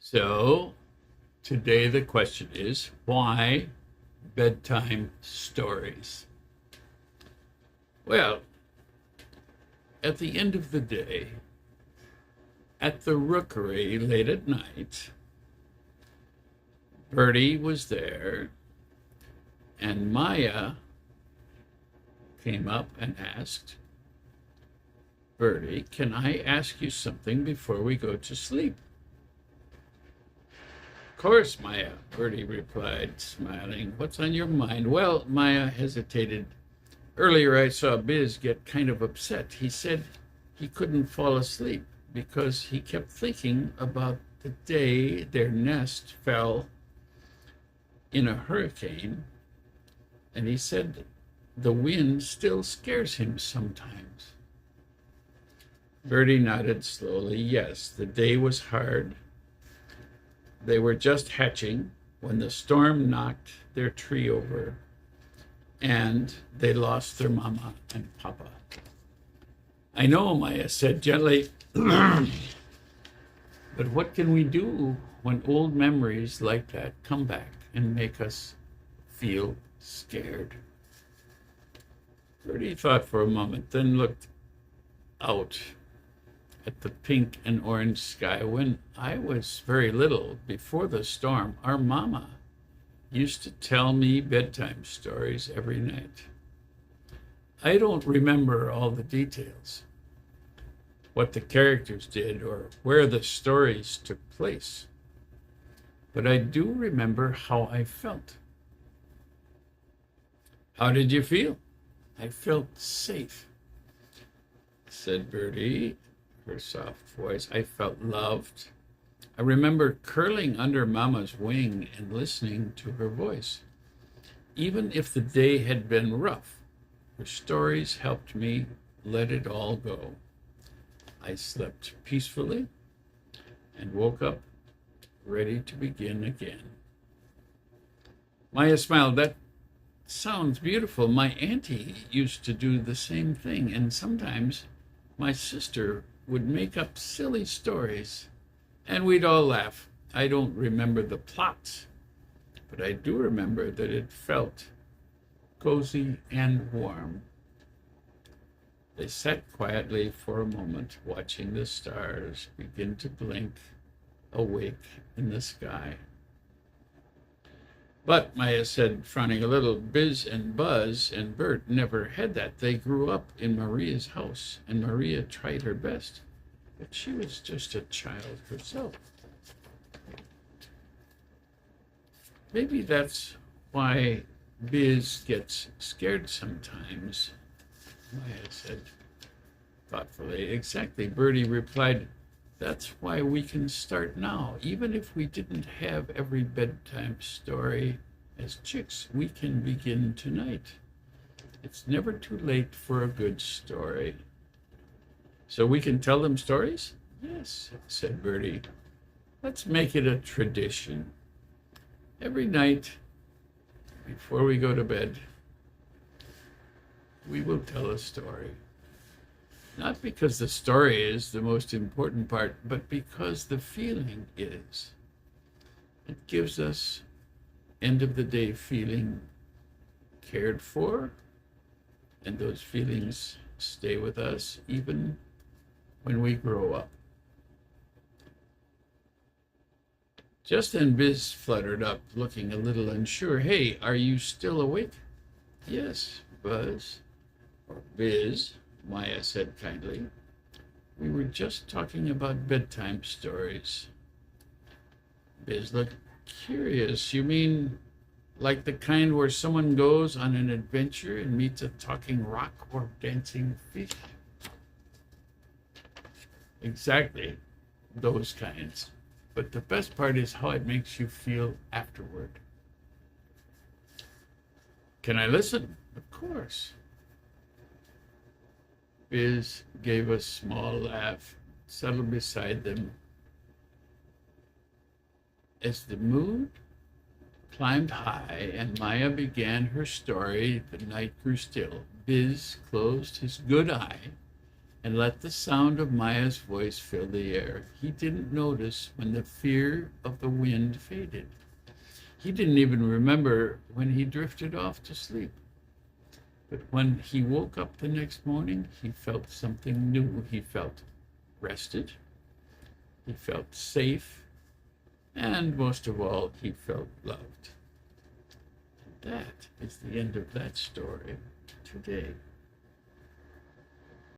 So today the question is, why bedtime stories? Well, at the end of the day, at the rookery late at night, Bertie was there, and Maya came up and asked, Bertie, can I ask you something before we go to sleep? Of course, Maya, Bertie replied, smiling. What's on your mind? Well, Maya hesitated. Earlier, I saw Biz get kind of upset. He said he couldn't fall asleep because he kept thinking about the day their nest fell in a hurricane, and he said the wind still scares him sometimes. Bertie nodded slowly. Yes, the day was hard. They were just hatching when the storm knocked their tree over, and they lost their mama and papa. I know, Maya said gently, but what can we do when old memories like that come back and make us feel scared? Bertie thought for a moment, then looked out at the pink and orange sky. When I was very little, before the storm, our mama used to tell me bedtime stories every night. I don't remember all the details, what the characters did or where the stories took place, but I do remember how I felt. How did you feel? I felt safe, said Bertie, her soft voice. I felt loved. I remember curling under Mama's wing and listening to her voice. Even if the day had been rough, her stories helped me let it all go. I slept peacefully and woke up ready to begin again. Maya smiled. That sounds beautiful. My auntie used to do the same thing, and sometimes my sister would make up silly stories, and we'd all laugh. I don't remember the plots, but I do remember that it felt cozy and warm. They sat quietly for a moment, watching the stars begin to blink awake in the sky. But, Maya said, frowning a little, Biz and Buzz and Bert never had that. They grew up in Maria's house, and Maria tried her best, but she was just a child herself. Maybe that's why Biz gets scared sometimes, Maya said thoughtfully. Exactly, Bertie replied. That's why we can start now. Even if we didn't have every bedtime story as chicks, we can begin tonight. It's never too late for a good story. So we can tell them stories? Yes, said Bertie. Let's make it a tradition. Every night, before we go to bed, we will tell a story. Not because the story is the most important part, but because the feeling is. It gives us end of the day feeling cared for, and those feelings stay with us even when we grow up. Just then Biz fluttered up, looking a little unsure. Hey, are you still awake? Yes, Buzz, or Biz, Maya said kindly. We were just talking about bedtime stories. Biz looked curious. You mean like the kind where someone goes on an adventure and meets a talking rock or dancing fish? Exactly, those kinds. But the best part is how it makes you feel afterward. Can I listen? Of course. Biz gave a small laugh, settled beside them. As the moon climbed high and Maya began her story, the night grew still. Biz closed his good eye and let the sound of Maya's voice fill the air. He didn't notice when the fear of the wind faded. He didn't even remember when he drifted off to sleep. But when he woke up the next morning, he felt something new. He felt rested, he felt safe, and most of all, he felt loved. And that is the end of that story today.